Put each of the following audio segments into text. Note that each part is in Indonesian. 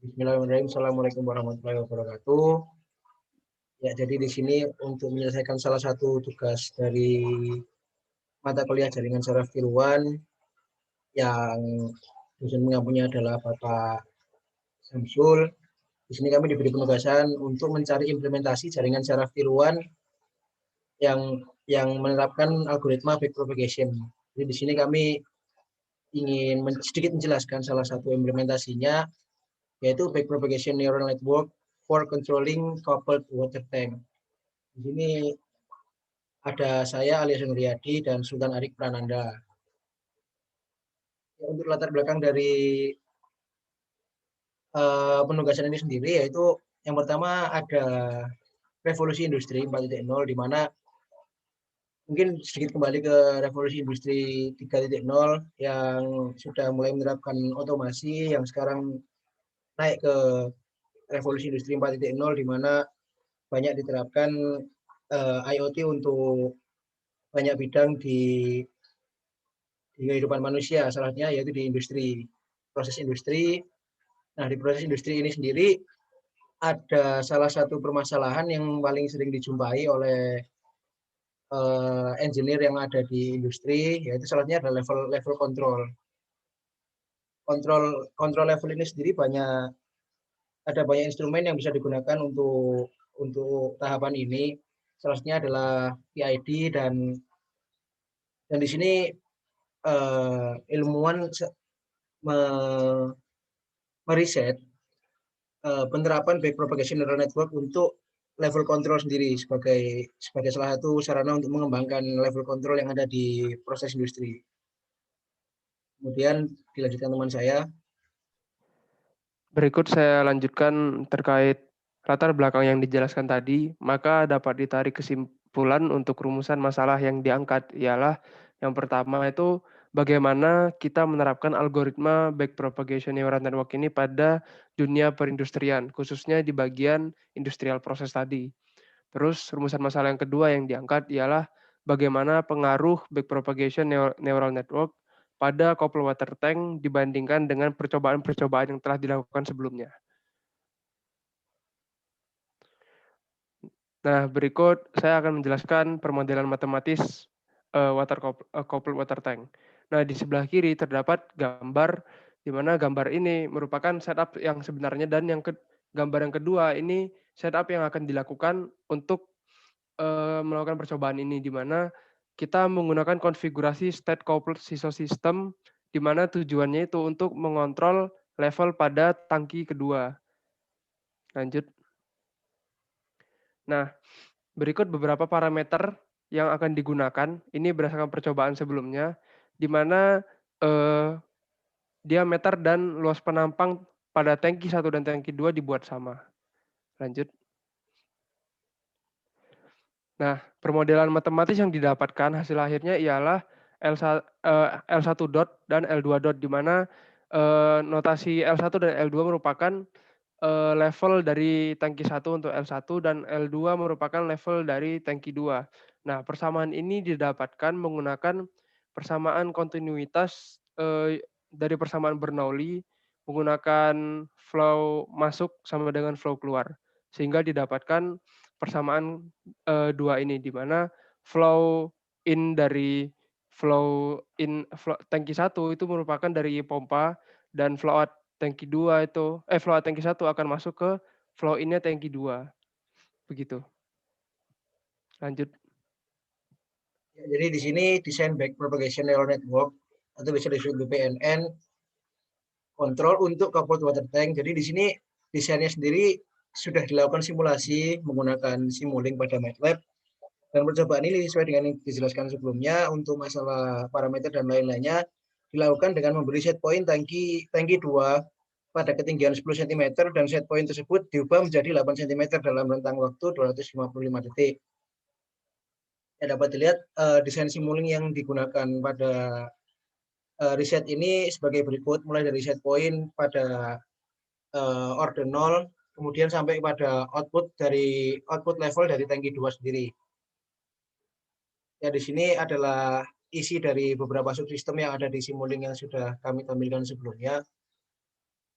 Bismillahirrahmanirrahim. Assalamualaikum warahmatullahi wabarakatuh. Ya, jadi di sini untuk menyelesaikan salah satu tugas dari mata kuliah jaringan saraf tiruan yang dosen mengampunya adalah Bapak Samsul. Di sini kami diberi penugasan untuk mencari implementasi jaringan saraf tiruan yang menerapkan algoritma backpropagation. Jadi di sini kami ingin sedikit menjelaskan salah satu implementasinya, yaitu backpropagation neural network for controlling coupled water tank. Di sini ada saya Alias Nuriyadi dan Sultan Arik Prananda. Ya, untuk latar belakang dari penugasan ini sendiri, yaitu yang pertama ada revolusi industri 4.0, di mana mungkin sedikit kembali ke revolusi industri 3.0 yang sudah mulai menerapkan otomasi, yang sekarang naik ke revolusi industri 4.0 di mana banyak diterapkan IoT untuk banyak bidang di kehidupan manusia, salahnya yaitu di industri, proses industri. Nah, di proses industri ini sendiri ada salah satu permasalahan yang paling sering dijumpai oleh engineer yang ada di industri, yaitu salahnya adalah level control. Kontrol level ini sendiri ada banyak instrumen yang bisa digunakan untuk tahapan ini. Salahnya adalah PID dan di sini ilmuwan meriset penerapan backpropagation neural network untuk level control sendiri sebagai salah satu sarana untuk mengembangkan level control yang ada di proses industri. Kemudian dilanjutkan teman saya. Berikut saya lanjutkan terkait latar belakang yang dijelaskan tadi, maka dapat ditarik kesimpulan untuk rumusan masalah yang diangkat ialah yang pertama itu bagaimana kita menerapkan algoritma backpropagation neural network ini pada dunia perindustrian, khususnya di bagian industrial proses tadi. Terus rumusan masalah yang kedua yang diangkat ialah bagaimana pengaruh backpropagation neural network pada coupled water tank dibandingkan dengan percobaan-percobaan yang telah dilakukan sebelumnya. Nah, berikut saya akan menjelaskan permodelan matematis coupled water tank. Nah, di sebelah kiri terdapat gambar di mana gambar ini merupakan setup yang sebenarnya, dan gambar yang kedua ini setup yang akan dilakukan untuk melakukan percobaan ini, di mana kita menggunakan konfigurasi state coupled SISO system, di mana tujuannya itu untuk mengontrol level pada tangki kedua. Lanjut. Nah, berikut beberapa parameter yang akan digunakan. Ini berdasarkan percobaan sebelumnya, di mana diameter dan luas penampang pada tangki 1 dan tangki 2 dibuat sama. Lanjut. Nah, permodelan matematis yang didapatkan hasil akhirnya ialah L1 dot dan L2 dot, di mana notasi L1 dan L2 merupakan level dari tangki 1 untuk L1 dan L2 merupakan level dari tangki 2. Nah, persamaan ini didapatkan menggunakan persamaan kontinuitas dari persamaan Bernoulli menggunakan flow masuk sama dengan flow keluar. Sehingga didapatkan persamaan dua ini, di mana flow in dari tangki 1 itu merupakan dari pompa, dan flow out tangki 2 itu flow out tangki 1 akan masuk ke flow in-nya tangki 2. Begitu. Lanjut. Ya, jadi di sini desain backpropagation neural network atau bisa disebut BPNN kontrol untuk coupled water tank. Jadi di sini desainnya sendiri sudah dilakukan simulasi menggunakan Simulink pada MATLAB, dan percobaan ini sesuai dengan yang dijelaskan sebelumnya untuk masalah parameter dan lain-lainnya dilakukan dengan memberi set point tangki 2 pada ketinggian 10 cm, dan set point tersebut diubah menjadi 8 cm dalam rentang waktu 255 detik. Ya, dapat dilihat desain Simulink yang digunakan pada riset ini sebagai berikut, mulai dari set point pada order 0, kemudian sampai pada output level dari tangki 2 sendiri. Ya, di sini adalah isi dari beberapa subsistem yang ada di Simulink yang sudah kami tampilkan sebelumnya.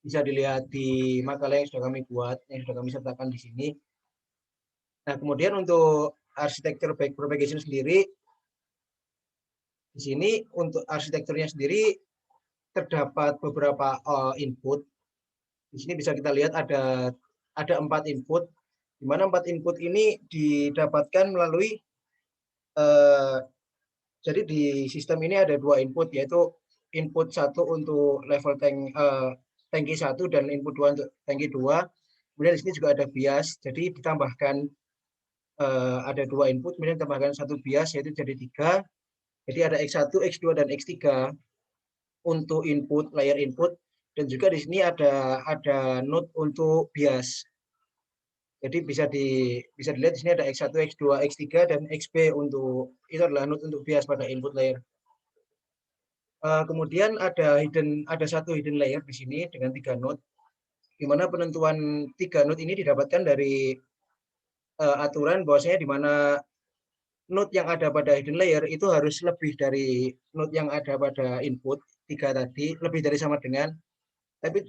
Bisa dilihat di makalah yang sudah kami buat, yang sudah kami sertakan di sini. Nah, kemudian untuk arsitektur backpropagation sendiri, di sini untuk arsitekturnya sendiri terdapat beberapa input. Di sini bisa kita lihat ada 4 input, di mana 4 input ini didapatkan melalui jadi di sistem ini ada 2 input, yaitu input 1 untuk level tangki 1 dan input 2 untuk tangki 2. Kemudian di sini juga ada bias, jadi ditambahkan ada 2 input, kemudian ditambahkan 1 bias, yaitu jadi 3. Jadi ada X1, X2, dan X3 untuk input, layer input, dan juga di sini ada node untuk bias. Jadi bisa dilihat di sini ada X1, X2, X3, dan XP untuk itu adalah node untuk bias pada input layer. Kemudian ada satu hidden layer di sini dengan 3 node, di mana penentuan 3 node ini didapatkan dari aturan bahwasanya di mana node yang ada pada hidden layer itu harus lebih dari node yang ada pada input 3 tadi, lebih dari sama dengan, tapi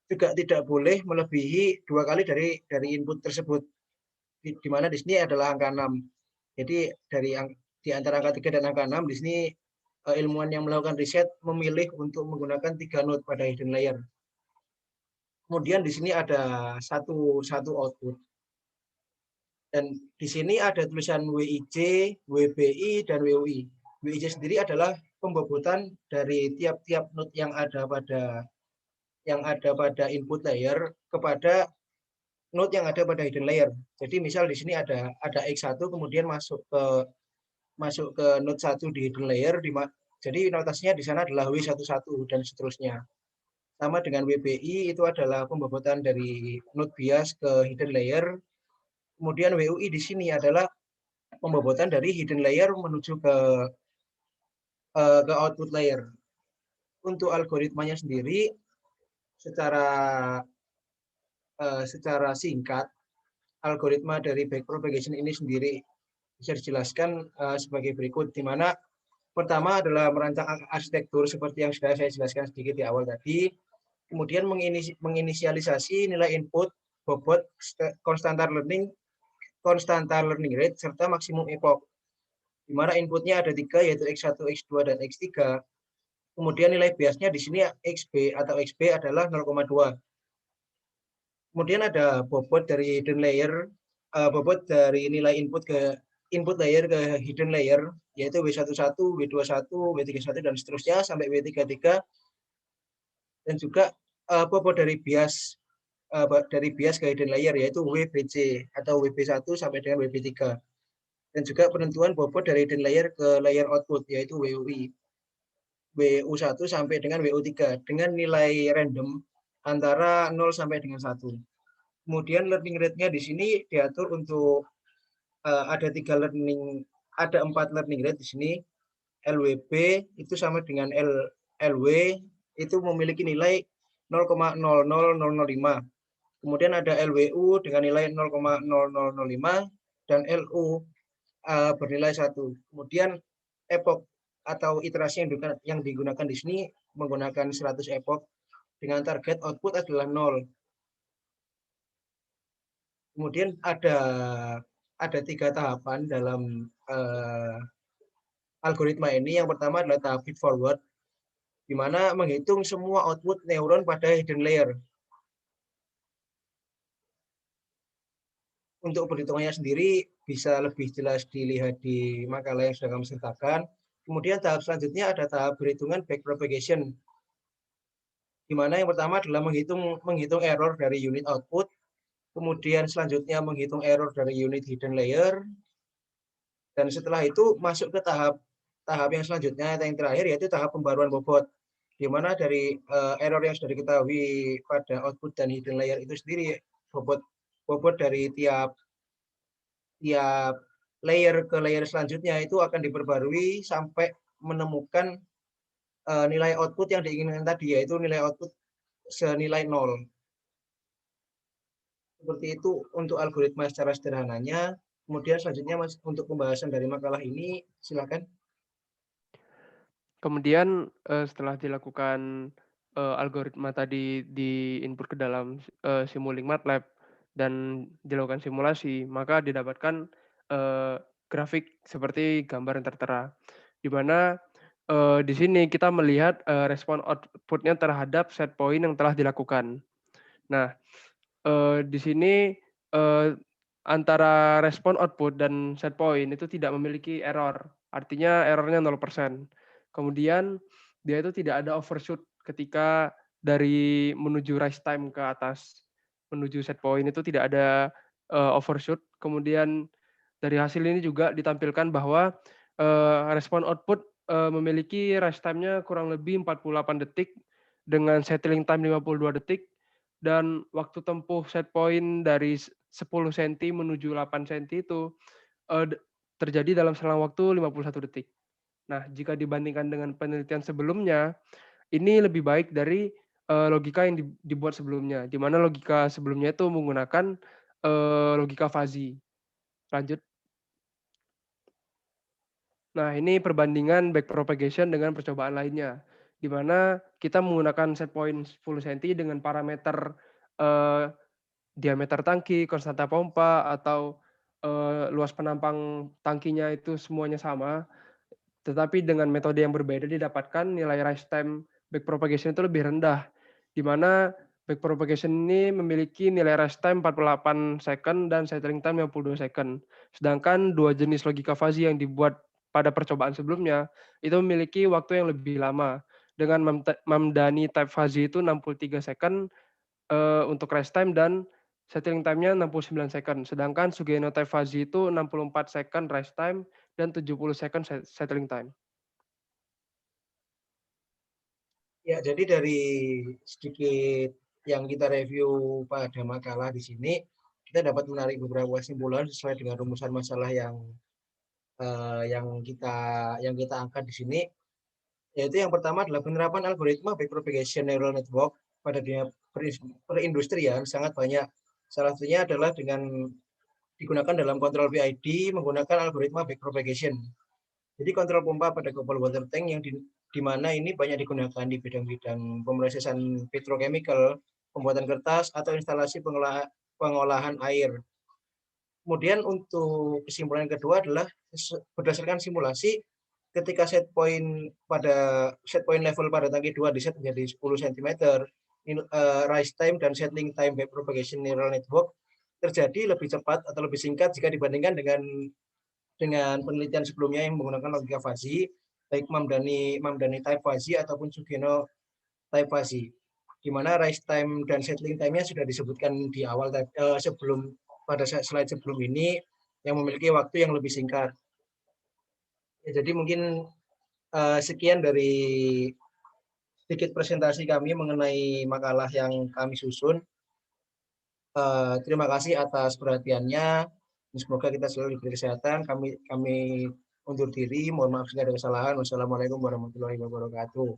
juga tidak boleh melebihi 2 kali dari input tersebut. Di mana di sini adalah angka 6. Jadi di antara angka 3 dan angka 6 di sini ilmuwan yang melakukan riset memilih untuk menggunakan 3 node pada hidden layer. Kemudian di sini ada satu output. Dan di sini ada tulisan WIJ, WBI, dan WUI. WIJ sendiri adalah pembobotan dari tiap-tiap node yang ada pada input layer kepada node yang ada pada hidden layer. Jadi misal di sini ada X1 kemudian masuk ke node 1 di hidden layer, jadi notasinya di sana adalah W11 dan seterusnya. Sama dengan WBI, itu adalah pembobotan dari node bias ke hidden layer. Kemudian WUI di sini adalah pembobotan dari hidden layer menuju ke output layer. Untuk algoritmanya sendiri secara singkat, algoritma dari backpropagation ini sendiri bisa dijelaskan sebagai berikut, di mana pertama adalah merancang arsitektur seperti yang sudah saya jelaskan sedikit di awal tadi, kemudian menginisialisasi nilai input, bobot, konstantar learning rate, serta maksimum epoch, di mana inputnya ada 3, yaitu X1, X2, dan X3. Kemudian nilai biasnya di sini XB atau XB adalah 0,2. Kemudian ada bobot dari hidden layer, bobot dari nilai input layer ke hidden layer, yaitu W11, W21, W31, dan seterusnya sampai W33. Dan juga bobot dari bias ke hidden layer, yaitu WBC atau WB1 sampai dengan WB3. Dan juga penentuan bobot dari hidden layer ke layer output, yaitu WUI. WU1 sampai dengan WU3 dengan nilai random antara 0 sampai dengan 1. Kemudian learning rate-nya di sini diatur untuk ada 4 learning rate di sini. LWB itu sama dengan LW itu memiliki nilai 0,00005. Kemudian ada LWU dengan nilai 0,0005 dan LU bernilai 1. Kemudian epoch atau iterasi yang digunakan di sini menggunakan 100 epoch dengan target output adalah 0. Kemudian ada 3 tahapan dalam algoritma ini. Yang pertama adalah tahap feed forward, di mana menghitung semua output neuron pada hidden layer. Untuk perhitungannya sendiri bisa lebih jelas dilihat di makalah yang sudah kami sertakan. Kemudian tahap selanjutnya ada tahap perhitungan backpropagation, di mana yang pertama adalah menghitung error dari unit output. Kemudian selanjutnya menghitung error dari unit hidden layer. Dan setelah itu masuk ke tahap yang selanjutnya, yang terakhir, yaitu tahap pembaruan bobot, di mana dari error yang sudah diketahui pada output dan hidden layer itu sendiri, bobot dari tiap layer ke layer selanjutnya itu akan diperbarui sampai menemukan nilai output yang diinginkan tadi, yaitu nilai output senilai 0. Seperti itu untuk algoritma secara sederhananya. Kemudian selanjutnya Mas, untuk pembahasan dari makalah ini, silakan. Kemudian setelah dilakukan algoritma tadi di-input ke dalam, Simulink MATLAB dan dilakukan simulasi, maka didapatkan, grafik seperti gambar yang tertera. Di mana, di sini kita melihat, respon output-nya terhadap set point yang telah dilakukan. Nah, di sini, eee, antara respon output dan set point itu tidak memiliki error, artinya error-nya 0%. Kemudian dia itu tidak ada overshoot ketika dari menuju rise time ke atas, menuju set point itu tidak ada, overshoot. Kemudian dari hasil ini juga ditampilkan bahwa, respon output, memiliki rise time-nya kurang lebih 48 detik dengan settling time 52 detik dan waktu tempuh set point dari 10 senti menuju 8 senti itu, eee, d terjadi dalam selang waktu 51 detik. Nah, jika dibandingkan dengan penelitian sebelumnya, ini lebih baik dari, logika yang dibuat sebelumnya, di mana logika sebelumnya itu menggunakan, logika fuzzy. Lanjut. Nah, ini perbandingan backpropagation dengan percobaan lainnya, di mana kita menggunakan set point 10 senti dengan parameter, eee, diameter tangki, konstanta pompa, atau, luas penampang tangkinya itu semuanya sama, tetapi dengan metode yang berbeda didapatkan nilai rise time backpropagation itu lebih rendah, di mana backpropagation ini memiliki nilai rise time 48 second dan settling time 52 second. Sedangkan dua jenis logika fuzzy yang dibuat pada percobaan sebelumnya, itu memiliki waktu yang lebih lama, dengan Mamdani type fuzzy itu 63 second, untuk rise time dan settling time-nya 69 second. Sedangkan Sugeno type fuzzy itu 64 second rise time dan 70 second settling time. Ya, jadi dari sedikit yang kita review pada makalah di sini, kita dapat menarik beberapa kesimpulan sesuai dengan rumusan masalah yang kita angkat di sini. Yaitu yang pertama adalah penerapan algoritma backpropagation neural network pada dunia perindustrian sangat banyak. Salah satunya adalah dengan digunakan dalam kontrol PID menggunakan algoritma backpropagation. Jadi kontrol pompa pada coupled water tank yang di mana ini banyak digunakan di bidang-bidang pemrosesan petrochemical, pembuatan kertas, atau instalasi pengolahan air. Kemudian untuk kesimpulan yang kedua adalah berdasarkan simulasi, ketika set point level pada tangki 2 diset menjadi 10 cm, rise time dan settling time backpropagation neural network terjadi lebih cepat atau lebih singkat jika dibandingkan dengan penelitian sebelumnya yang menggunakan logika fuzzy, baik Mamdani type fuzzy ataupun Sugeno type fuzzy, di mana rise time dan settling time-nya sudah disebutkan di awal pada slide sebelum ini, yang memiliki waktu yang lebih singkat. Ya, jadi mungkin sekian dari sedikit presentasi kami mengenai makalah yang kami susun. Terima kasih atas perhatiannya. Semoga kita selalu diberi kesehatan. Kami undur diri. Mohon maaf jika ada kesalahan. Wassalamualaikum warahmatullahi wabarakatuh.